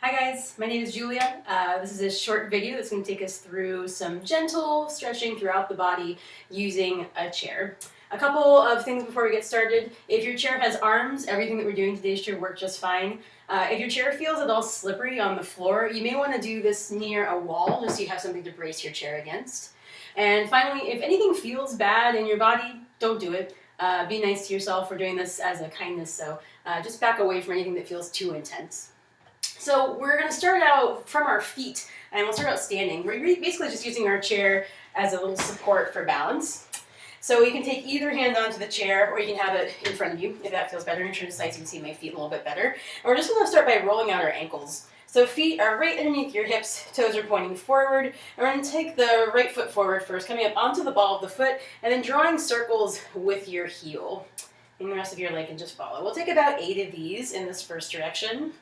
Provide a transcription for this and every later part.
Hi guys, my name is Julia. This is a short video that's going to take us through some gentle stretching throughout the body using a chair. A couple of things before we get started. If your chair has arms, everything that we're doing today should work just fine. If your chair feels at all slippery on the floor, you may want to do this near a wall just so you have something to brace your chair against. And finally, if anything feels bad in your body, don't do it. Be nice to yourself. We're doing this as a kindness, so just back away from anything that feels too intense. So we're going to start out from our feet, and we'll start out standing. We're basically just using our chair as a little support for balance. So you can take either hand onto the chair, or you can have it in front of you, if that feels better. And turn to the side so you can see my feet a little bit better. And we're just going to start by rolling out our ankles. So feet are right underneath your hips, toes are pointing forward. And we're going to take the right foot forward first, coming up onto the ball of the foot, and then drawing circles with your heel. And the rest of your leg can just follow. We'll take about 8 of these in this first direction.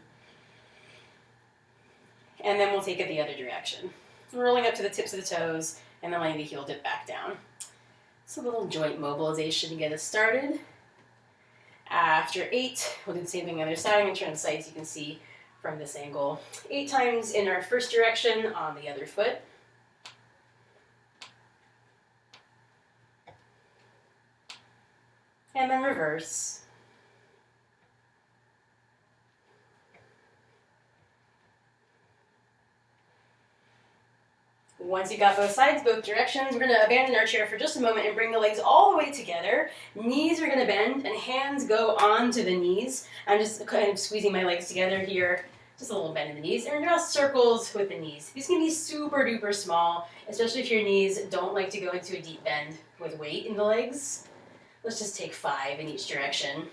And then we'll take it the other direction. Rolling up to the tips of the toes, and then letting the heel dip back down. It's a little joint mobilization to get us started. After 8, we'll do the same thing on the other side. I'm going to turn the side so you can see from this angle. 8 times in our first direction on the other foot. And then reverse. Once you've got both sides, both directions, we're going to abandon our chair for just a moment and bring the legs all the way together. Knees are going to bend and hands go onto the knees. I'm just kind of squeezing my legs together here, just a little bend in the knees, and draw circles with the knees. These can be super duper small, especially if your knees don't like to go into a deep bend with weight in the legs. Let's just take 5 in each direction.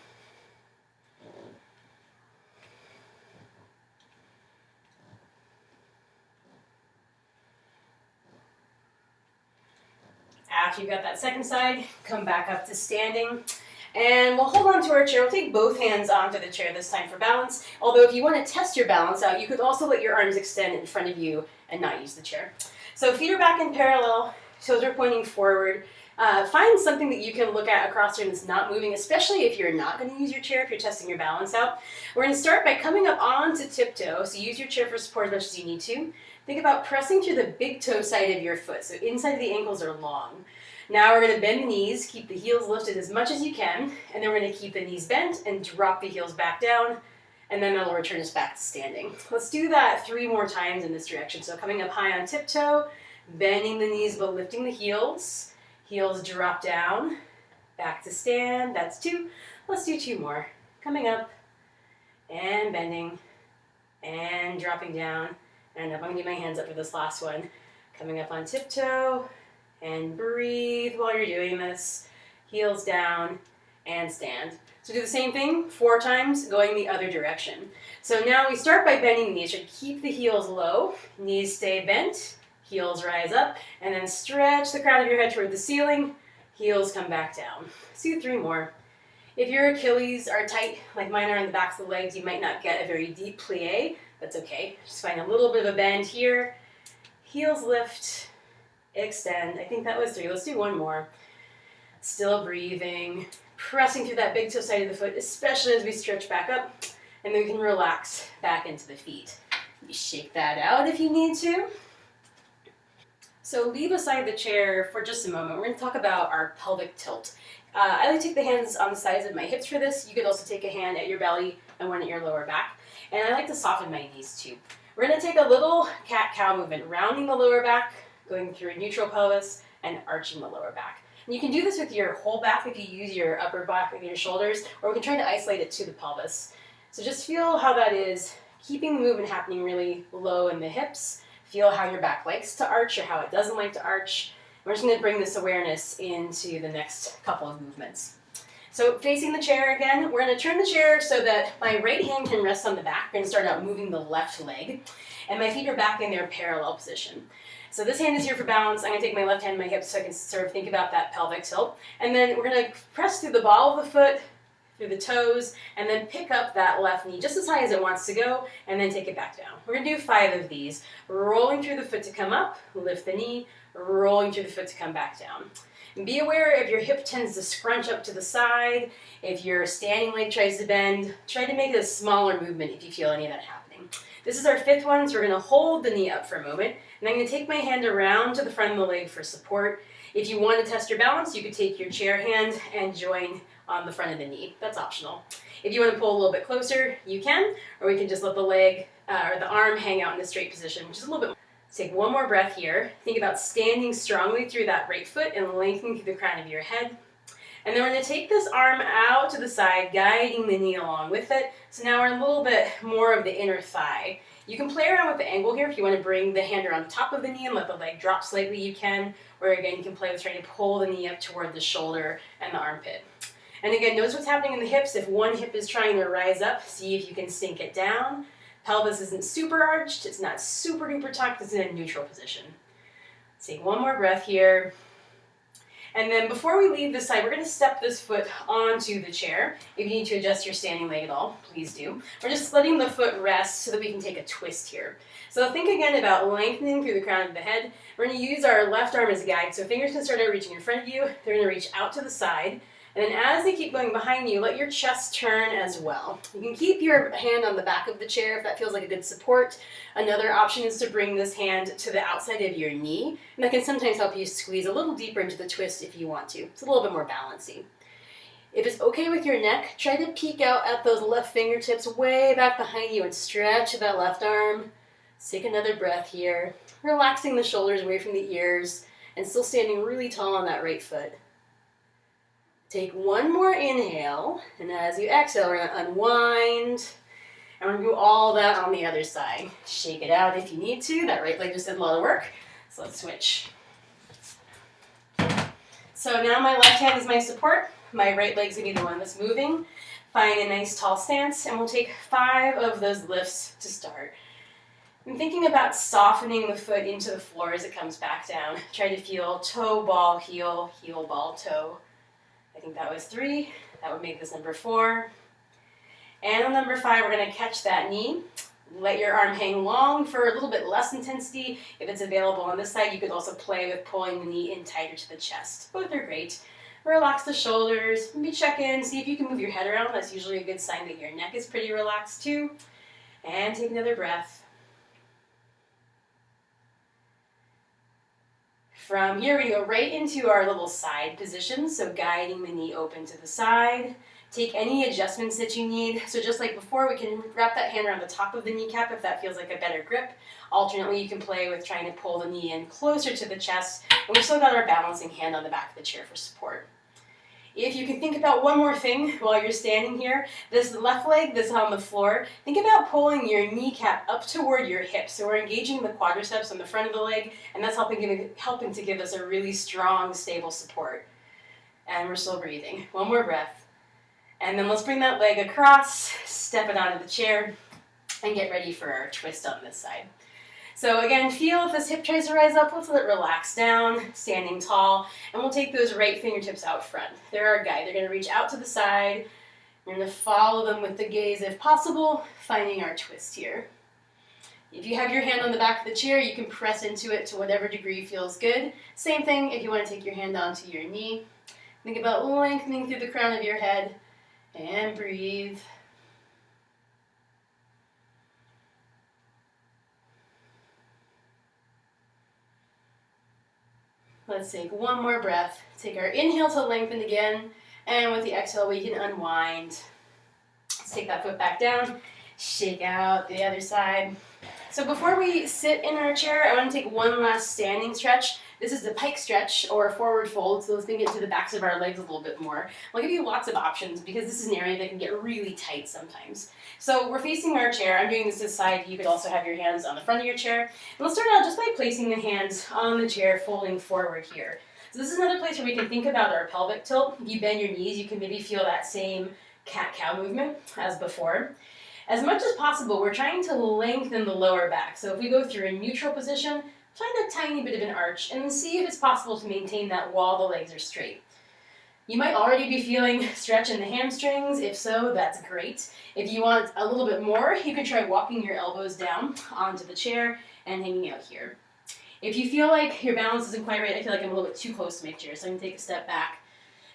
After you've got that second side, come back up to standing. And we'll hold on to our chair. We'll take both hands onto the chair this time for balance. Although if you want to test your balance out, you could also let your arms extend in front of you and not use the chair. So feet are back in parallel, toes are pointing forward. Find something that you can look at across the room that's not moving, especially if you're not going to use your chair, if you're testing your balance out. We're going to start by coming up onto tiptoe, so use your chair for support as much as you need to. Think about pressing through the big toe side of your foot, so inside of the ankles are long. Now we're going to bend the knees, keep the heels lifted as much as you can, and then we're going to keep the knees bent and drop the heels back down, and then that'll return us back to standing. Let's do that 3 more times in this direction. So coming up high on tiptoe, bending the knees but lifting the heels. Heels drop down, back to stand. That's 2. Let's do 2 more. Coming up and bending and dropping down. And up. I'm going to get my hands up for this last one. Coming up on tiptoe and breathe while you're doing this. Heels down and stand. So do the same thing 4 times, going the other direction. So now we start by bending the knees. So keep the heels low, knees stay bent, heels rise up, and then stretch the crown of your head toward the ceiling, heels come back down. Let's do 3 more. If your Achilles are tight, like mine are on the backs of the legs, you might not get a very deep plie. That's okay. Just find a little bit of a bend here. Heels lift, extend. I think that was 3. Let's do 1 more. Still breathing, pressing through that big toe side of the foot, especially as we stretch back up, and then we can relax back into the feet. You shake that out if you need to. So leave aside the chair for just a moment. We're going to talk about our pelvic tilt. I like to take the hands on the sides of my hips for this. You could also take a hand at your belly and one at your lower back. And I like to soften my knees too. We're going to take a little cat-cow movement, rounding the lower back, going through a neutral pelvis, and arching the lower back. And you can do this with your whole back if you use your upper back with your shoulders, or we can try to isolate it to the pelvis. So just feel how that is, keeping the movement happening really low in the hips. Feel how your back likes to arch or how it doesn't like to arch. We're just going to bring this awareness into the next couple of movements. So facing the chair again, we're going to turn the chair so that my right hand can rest on the back. We're going to start out moving the left leg, and my feet are back in their parallel position. So this hand is here for balance. I'm going to take my left hand in my hips so I can sort of think about that pelvic tilt. And then we're going to press through the ball of the foot, through the toes, and then pick up that left knee just as high as it wants to go, and then take it back down. We're going to do 5 of these. Rolling through the foot to come up, lift the knee, rolling through the foot to come back down. And be aware if your hip tends to scrunch up to the side, if your standing leg tries to bend, try to make it a smaller movement if you feel any of that happening. standing. This is our fifth one, so we're going to hold the knee up for a moment, and I'm going to take my hand around to the front of the leg for support. If you want to test your balance, you could take your chair hand and join on the front of the knee. That's optional. If you want to pull a little bit closer, you can, or we can just let the leg or the arm hang out in a straight position, which is a little bit more. Take one more breath here. Think about standing strongly through that right foot and lengthening through the crown of your head. And then we're going to take this arm out to the side, guiding the knee along with it. So now we're a little bit more of the inner thigh. You can play around with the angle here. If you want to bring the hand around the top of the knee and let the leg drop slightly, you can. Or again, you can play with trying to pull the knee up toward the shoulder and the armpit. And again, notice what's happening in the hips. If one hip is trying to rise up, see if you can sink it down. Pelvis isn't super arched, it's not super duper tucked, it's in a neutral position. Take one more breath here. And then before we leave this side, we're going to step this foot onto the chair. If you need to adjust your standing leg at all, please do. We're just letting the foot rest so that we can take a twist here. So think again about lengthening through the crown of the head. We're going to use our left arm as a guide, so fingers can start out reaching in front of you. They're going to reach out to the side. And then as they keep going behind you, let your chest turn as well. You can keep your hand on the back of the chair if that feels like a good support. Another option is to bring this hand to the outside of your knee, and that can sometimes help you squeeze a little deeper into the twist if you want to. It's a little bit more balancing. If it's okay with your neck, try to peek out at those left fingertips way back behind you and stretch that left arm. Take another breath here, relaxing the shoulders away from the ears, and still standing really tall on that right foot. Take one more inhale, and as you exhale, we're going to unwind, and we're going to do all that on the other side. Shake it out if you need to. That right leg just did a lot of work, so let's switch. So now my left hand is my support. My right leg's going to be the one that's moving. Find a nice tall stance, and we'll take 5 of those lifts to start. I'm thinking about softening the foot into the floor as it comes back down. Try to feel toe, ball, heel, heel, ball, toe. I think that was 3. That would make this number 4. And on number 5, we're going to catch that knee. Let your arm hang long for a little bit less intensity. If it's available on this side, you could also play with pulling the knee in tighter to the chest. Both are great. Relax the shoulders. Maybe check in, see if you can move your head around. That's usually a good sign that your neck is pretty relaxed too. And take another breath. From here, we go right into our little side position, so guiding the knee open to the side. Take any adjustments that you need. So just like before, we can wrap that hand around the top of the kneecap if that feels like a better grip. Alternately, you can play with trying to pull the knee in closer to the chest, and we've still got our balancing hand on the back of the chair for support. If you can think about one more thing while you're standing here, this left leg that's on the floor, think about pulling your kneecap up toward your hip. So we're engaging the quadriceps on the front of the leg, and that's helping to give us a really strong, stable support. And we're still breathing. One more breath. And then let's bring that leg across, step it onto the chair, and get ready for our twist on this side. So again, feel if this hip tries to rise up, let's let it relax down, standing tall, and we'll take those right fingertips out front. They're our guide. They're going to reach out to the side. We're going to follow them with the gaze if possible, finding our twist here. If you have your hand on the back of the chair, you can press into it to whatever degree feels good. Same thing if you want to take your hand onto your knee. Think about lengthening through the crown of your head, and breathe. Let's take one more breath. Take our inhale to lengthen again, and with the exhale, we can unwind. Let's take that foot back down, shake out the other side. So before we sit in our chair, I want to take one last standing stretch. This is the pike stretch or forward fold, so let's get to the backs of our legs a little bit more. I'll give you lots of options because this is an area that can get really tight sometimes. So we're facing our chair. I'm doing this to the side. You could also have your hands on the front of your chair. And let's start out just by placing the hands on the chair, folding forward here. So this is another place where we can think about our pelvic tilt. If you bend your knees, you can maybe feel that same cat-cow movement as before. As much as possible, we're trying to lengthen the lower back. So if we go through a neutral position, find a tiny bit of an arch and see if it's possible to maintain that while the legs are straight. You might already be feeling stretch in the hamstrings. If so, that's great. If you want a little bit more, you can try walking your elbows down onto the chair and hanging out here. If you feel like your balance isn't quite right, I feel like I'm a little bit too close to my chair, so I'm going to take a step back.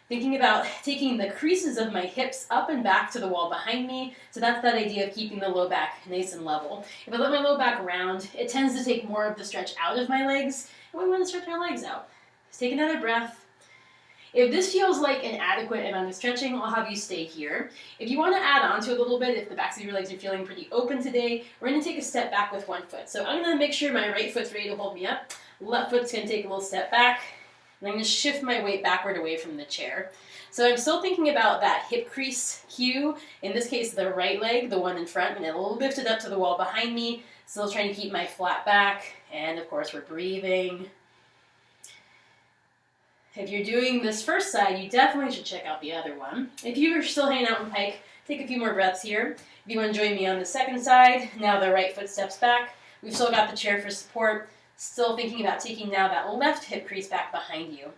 Thinking about taking the creases of my hips up and back to the wall behind me. So that's that idea of keeping the low back nice and level. If I let my low back round, it tends to take more of the stretch out of my legs, and we want to stretch our legs out. Let's take another breath. If this feels like an adequate amount of stretching, I'll have you stay here. If you want to add on to it a little bit, if the backs of your legs are feeling pretty open today, we're going to take a step back with one foot. So I'm going to make sure my right foot's ready to hold me up. Left foot's going to take a little step back. And I'm going to shift my weight backward away from the chair. So I'm still thinking about that hip crease cue. In this case, the right leg, the one in front, and it'll lift it up to the wall behind me. Still trying to keep my flat back. And of course, we're breathing. If you're doing this first side, you definitely should check out the other one. If you're still hanging out in pike, take a few more breaths here. If you want to join me on the second side, now the right foot steps back. We've still got the chair for support. Still thinking about taking now that left hip crease back behind you.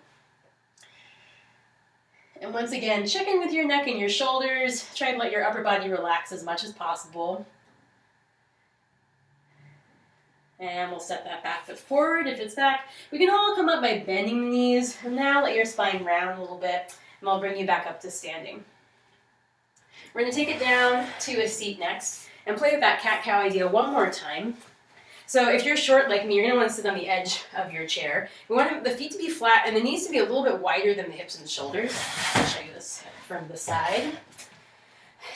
And once again, check in with your neck and your shoulders. Try to let your upper body relax as much as possible. And we'll step that back foot forward if it's back. We can all come up by bending the knees. And now let your spine round a little bit, and I'll bring you back up to standing. We're going to take it down to a seat next and play with that cat-cow idea one more time. So if you're short like me, you're going to want to sit on the edge of your chair. You want the feet to be flat, and the knees to be a little bit wider than the hips and shoulders. I'll show you this from the side.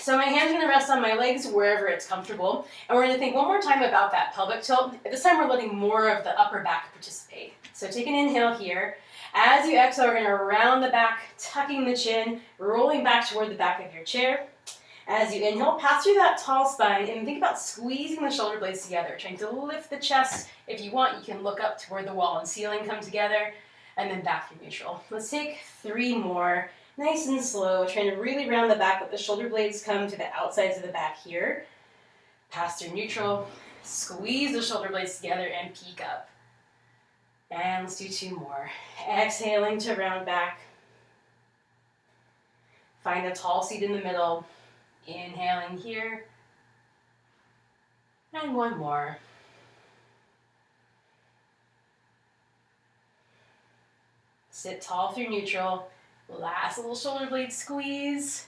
So my hands are going to rest on my legs wherever it's comfortable. And we're going to think one more time about that pelvic tilt. This time we're letting more of the upper back participate. So take an inhale here. As you exhale, we're going to round the back, tucking the chin, rolling back toward the back of your chair. As you inhale, pass through that tall spine and think about squeezing the shoulder blades together, trying to lift the chest. If you want, you can look up toward the wall and ceiling, come together, and then back to neutral. Let's take 3 more, nice and slow, trying to really round the back, let the shoulder blades come to the outsides of the back here. Pass through neutral, squeeze the shoulder blades together and peek up. And let's do 2 more. Exhaling to round back. Find a tall seat in the middle. Inhaling here, and 1 more. Sit tall through neutral, last little shoulder blade squeeze,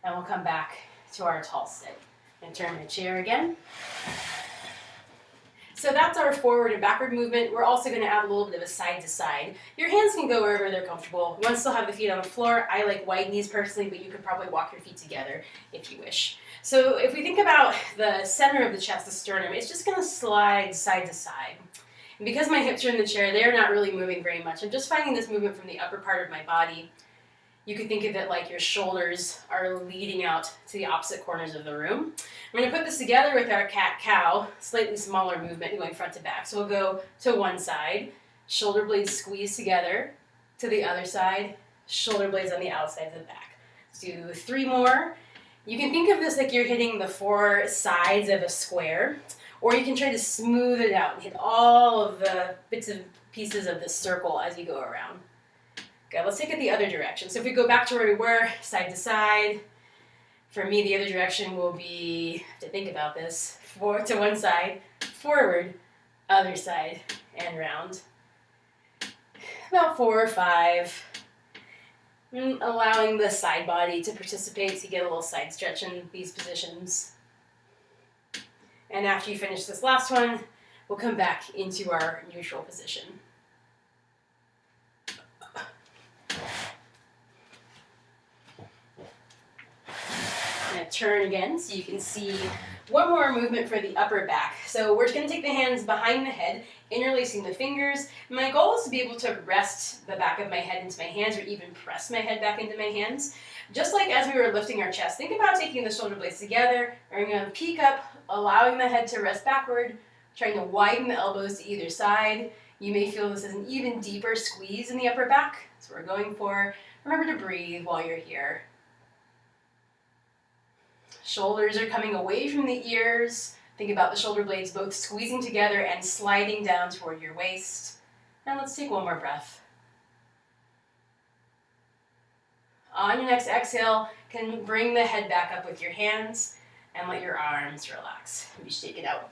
and we'll come back to our tall sit. And turn my chair again. So that's our forward and backward movement. We're also going to add a little bit of a side to side. Your hands can go wherever they're comfortable. You want to still have the feet on the floor. I like wide knees personally, but you could probably walk your feet together if you wish. So if we think about the center of the chest, the sternum, it's just going to slide side to side. And because my hips are in the chair, they're not really moving very much. I'm just finding this movement from the upper part of my body. You could think of it like your shoulders are leading out to the opposite corners of the room. I'm going to put this together with our cat-cow, slightly smaller movement going front to back. So we'll go to one side, shoulder blades squeeze together, to the other side, shoulder blades on the outside of the back. Let's do 3 more. You can think of this like you're hitting the 4 sides of a square, or you can try to smooth it out and hit all of the bits and pieces of this circle as you go around. Good, let's take it the other direction. So if we go back to where we were, side to side, for me the other direction will be, to think about this, to one side, forward, other side, and round. About 4 or 5. Allowing the side body to participate so you get a little side stretch in these positions. And after you finish this last one, we'll come back into our neutral position. Turn again so you can see one more movement for the upper back. So we're going to take the hands behind the head, interlacing the fingers. My goal is to be able to rest the back of my head into my hands or even press my head back into my hands. Just like as we were lifting our chest, think about taking the shoulder blades together. We're going to peek up, allowing the head to rest backward, trying to widen the elbows to either side. You may feel this as an even deeper squeeze in the upper back. So we're going for, remember to breathe while you're here. Shoulders are coming away from the ears. Think about the shoulder blades both squeezing together and sliding down toward your waist. And let's take 1 more breath. On your next exhale, can bring the head back up with your hands and let your arms relax. You shake it out.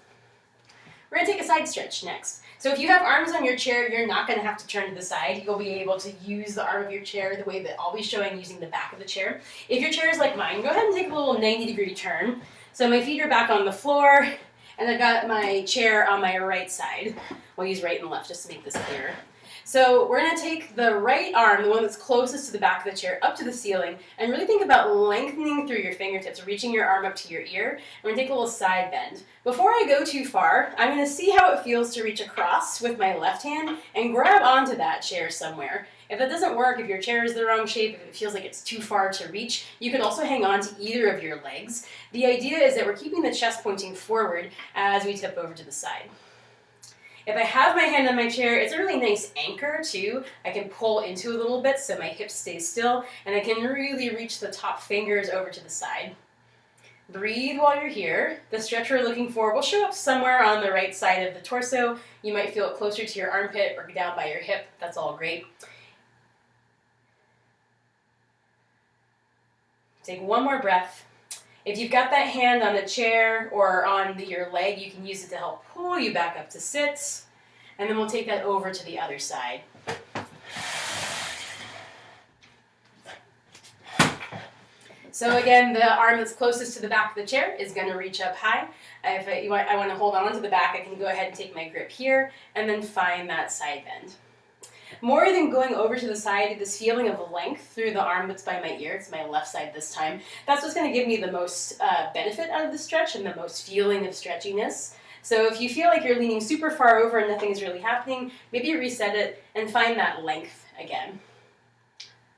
We're going to take a side stretch next. So if you have arms on your chair, you're not going to have to turn to the side. You'll be able to use the arm of your chair the way that I'll be showing using the back of the chair. If your chair is like mine, go ahead and take a little 90-degree turn. So my feet are back on the floor, and I've got my chair on my right side. We'll use right and left just to make this clearer. So we're going to take the right arm, the one that's closest to the back of the chair, up to the ceiling, and really think about lengthening through your fingertips, reaching your arm up to your ear. We're going to take a little side bend. Before I go too far, I'm going to see how it feels to reach across with my left hand and grab onto that chair somewhere. If that doesn't work, if your chair is the wrong shape, if it feels like it's too far to reach, you can also hang on to either of your legs. The idea is that we're keeping the chest pointing forward as we tip over to the side. If I have my hand on my chair, it's a really nice anchor too. I can pull into a little bit so my hips stay still, and I can really reach the top fingers over to the side. Breathe while you're here. The stretch we're looking for will show up somewhere on the right side of the torso. You might feel it closer to your armpit or down by your hip. That's all great. Take one more breath. If you've got that hand on the chair or on your leg, you can use it to help pull you back up to sit. And then we'll take that over to the other side. So again, the arm that's closest to the back of the chair is going to reach up high. If I want to hold on to the back, I can go ahead and take my grip here and then find that side bend. More than going over to the side, this feeling of length through the arm that's by my ear, it's my left side this time, that's what's going to give me the most benefit out of the stretch and the most feeling of stretchiness. So if you feel like you're leaning super far over and nothing is really happening, maybe reset it and find that length again.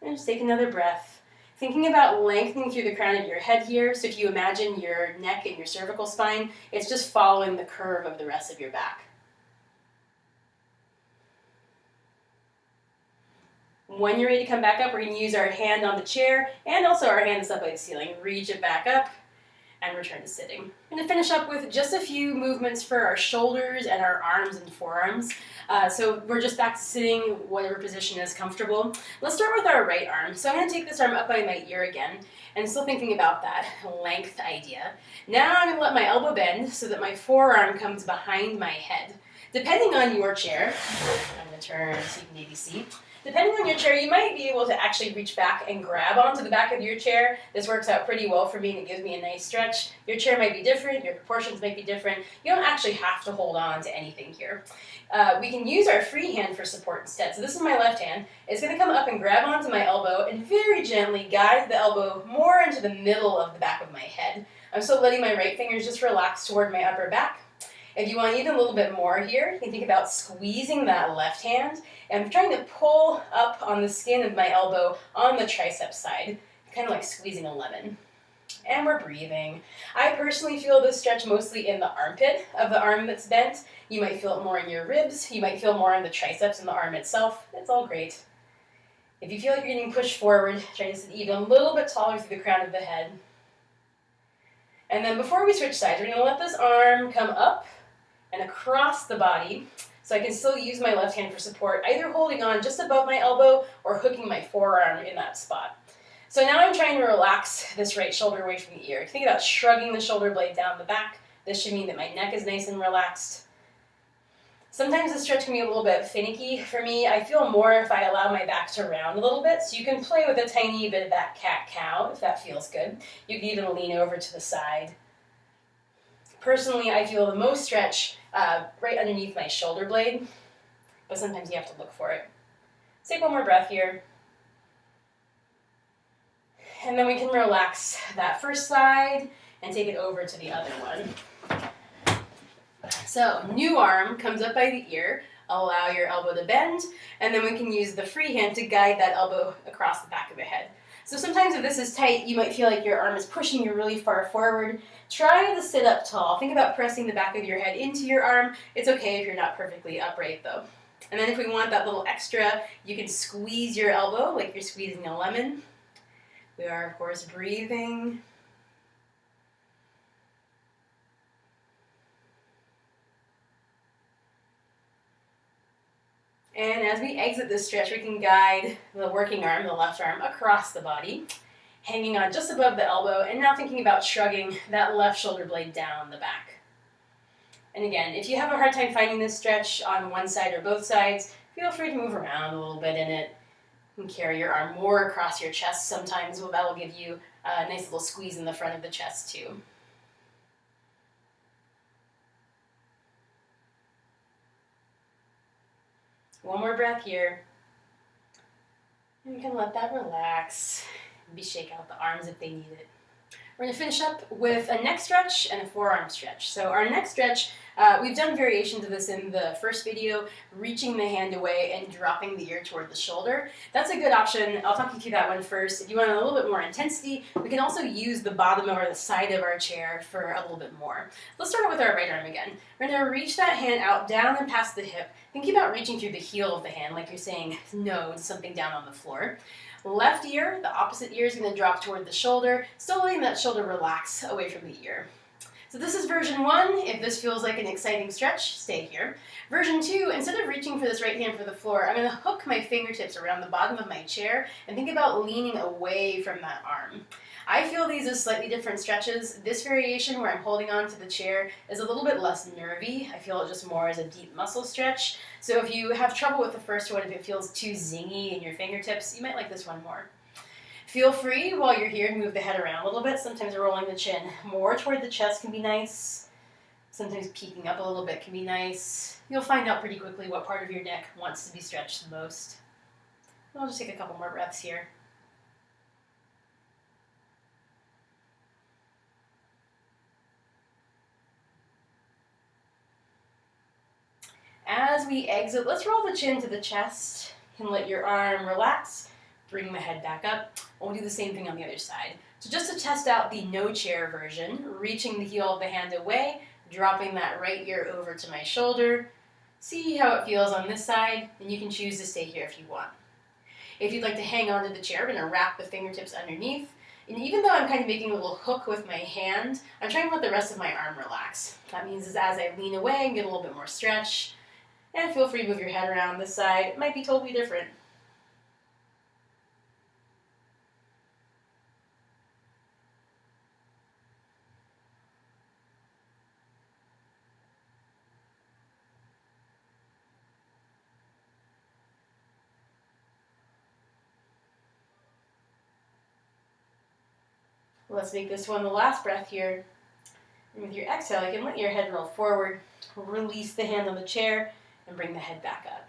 And just take another breath. Thinking about lengthening through the crown of your head here, so if you imagine your neck and your cervical spine, it's just following the curve of the rest of your back. When you're ready to come back up, we're going to use our hand on the chair and also our hand that's up by the ceiling. Reach it back up and return to sitting. I'm going to finish up with just a few movements for our shoulders and our arms and forearms. So we're just back to sitting, whatever position is comfortable. Let's start with our right arm. So I'm going to take this arm up by my ear again, and still thinking about that length idea. Now I'm going to let my elbow bend so that my forearm comes behind my head. Depending on your chair, I'm going to turn so you can maybe see. Depending on your chair, you might be able to actually reach back and grab onto the back of your chair. This works out pretty well for me and it gives me a nice stretch. Your chair might be different, your proportions might be different. You don't actually have to hold on to anything here. We can use our free hand for support instead. So this is my left hand. It's going to come up and grab onto my elbow and very gently guide the elbow more into the middle of the back of my head. I'm still letting my right fingers just relax toward my upper back. If you want even a little bit more here, you can think about squeezing that left hand and trying to pull up on the skin of my elbow on the tricep side, kind of like squeezing a lemon. And we're breathing. I personally feel this stretch mostly in the armpit of the arm that's bent. You might feel it more in your ribs. You might feel more in the triceps and the arm itself. It's all great. If you feel like you're getting pushed forward, try to sit even a little bit taller through the crown of the head. And then before we switch sides, we're going to let this arm come up and across the body, so I can still use my left hand for support, either holding on just above my elbow or hooking my forearm in that spot. So now I'm trying to relax this right shoulder away from the ear. Think about shrugging the shoulder blade down the back. This should mean that my neck is nice and relaxed. Sometimes the stretch can be a little bit finicky for me. I feel more if I allow my back to round a little bit, so you can play with a tiny bit of that cat-cow if that feels good. You can even lean over to the side. Personally, I feel the most stretch right underneath my shoulder blade, but sometimes you have to look for it. Let's take one more breath here. And then we can relax that first side and take it over to the other one. So, new arm comes up by the ear. Allow your elbow to bend, and then we can use the free hand to guide that elbow across the back of the head. So sometimes if this is tight, you might feel like your arm is pushing you really far forward. Try to sit up tall. Think about pressing the back of your head into your arm. It's okay if you're not perfectly upright though. And then if we want that little extra, you can squeeze your elbow like you're squeezing a lemon. We are, of course, breathing. And as we exit this stretch, we can guide the working arm, the left arm, across the body, hanging on just above the elbow, and now thinking about shrugging that left shoulder blade down the back. And again, if you have a hard time finding this stretch on one side or both sides, feel free to move around a little bit in it. You can carry your arm more across your chest sometimes. Well, that will give you a nice little squeeze in the front of the chest too. One more breath here. And you can let that relax. Maybe shake out the arms if they need it. We're going to finish up with a neck stretch and a forearm stretch. So our neck stretch, we've done variations of this in the first video, reaching the hand away and dropping the ear toward the shoulder. That's a good option. I'll talk you through that one first. If you want a little bit more intensity, we can also use the bottom or the side of our chair for a little bit more. Let's start out with our right arm again. We're going to reach that hand out, down and past the hip. Think about reaching through the heel of the hand, like you're saying no to something down on the floor. Left ear, the opposite ear is going to drop toward the shoulder, still letting that shoulder relax away from the ear. So this is version 1. If this feels like an exciting stretch, stay here. Version 2, instead of reaching for this right hand for the floor, I'm going to hook my fingertips around the bottom of my chair and think about leaning away from that arm. I feel these as slightly different stretches. This variation where I'm holding on to the chair is a little bit less nervy. I feel it just more as a deep muscle stretch. So if you have trouble with the first one, if it feels too zingy in your fingertips, you might like this one more. Feel free while you're here to move the head around a little bit. Sometimes rolling the chin more toward the chest can be nice. Sometimes peeking up a little bit can be nice. You'll find out pretty quickly what part of your neck wants to be stretched the most. I'll just take a couple more breaths here. As we exit, let's roll the chin to the chest. You can let your arm relax, bring the head back up. We'll do the same thing on the other side. So just to test out the no chair version, reaching the heel of the hand away, dropping that right ear over to my shoulder. See how it feels on this side, and you can choose to stay here if you want. If you'd like to hang on to the chair, I'm going to wrap the fingertips underneath. And even though I'm kind of making a little hook with my hand, I'm trying to let the rest of my arm relax. That means as I lean away and get a little bit more stretch. And feel free to move your head around this side. It might be totally different. Let's make this one the last breath here. And with your exhale, you can let your head roll forward, release the hand on the chair, and bring the head back up.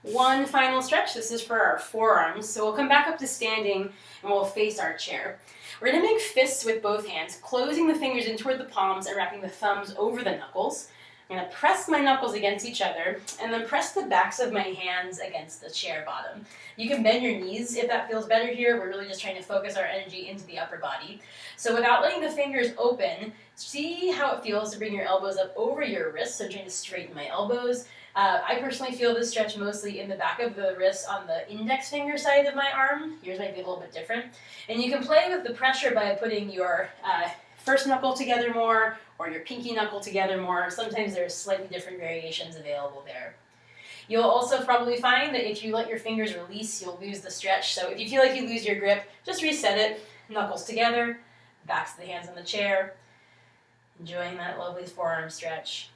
One final stretch. This is for our forearms. So we'll come back up to standing and we'll face our chair. We're going to make fists with both hands, closing the fingers in toward the palms and wrapping the thumbs over the knuckles. I'm going to press my knuckles against each other and then press the backs of my hands against the chair bottom. You can bend your knees if that feels better here. We're really just trying to focus our energy into the upper body. So without letting the fingers open, see how it feels to bring your elbows up over your wrists. So I'm trying to straighten my elbows. I personally feel this stretch mostly in the back of the wrist on the index finger side of my arm. Yours might be a little bit different. And you can play with the pressure by putting your first knuckle together more or your pinky knuckle together more. Sometimes there's slightly different variations available there. You'll also probably find that if you let your fingers release, you'll lose the stretch. So if you feel like you lose your grip, just reset it. Knuckles together, backs of the hands on the chair. Enjoying that lovely forearm stretch.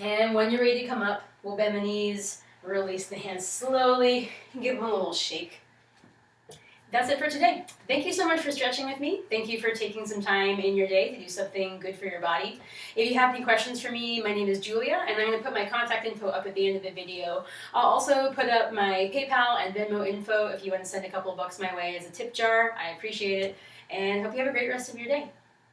And when you're ready to come up, we'll bend the knees, release the hands slowly, and give them a little shake. That's it for today. Thank you so much for stretching with me. Thank you for taking some time in your day to do something good for your body. If you have any questions for me, my name is Julia, and I'm going to put my contact info up at the end of the video. I'll also put up my PayPal and Venmo info if you want to send a couple bucks my way as a tip jar. I appreciate it, and hope you have a great rest of your day.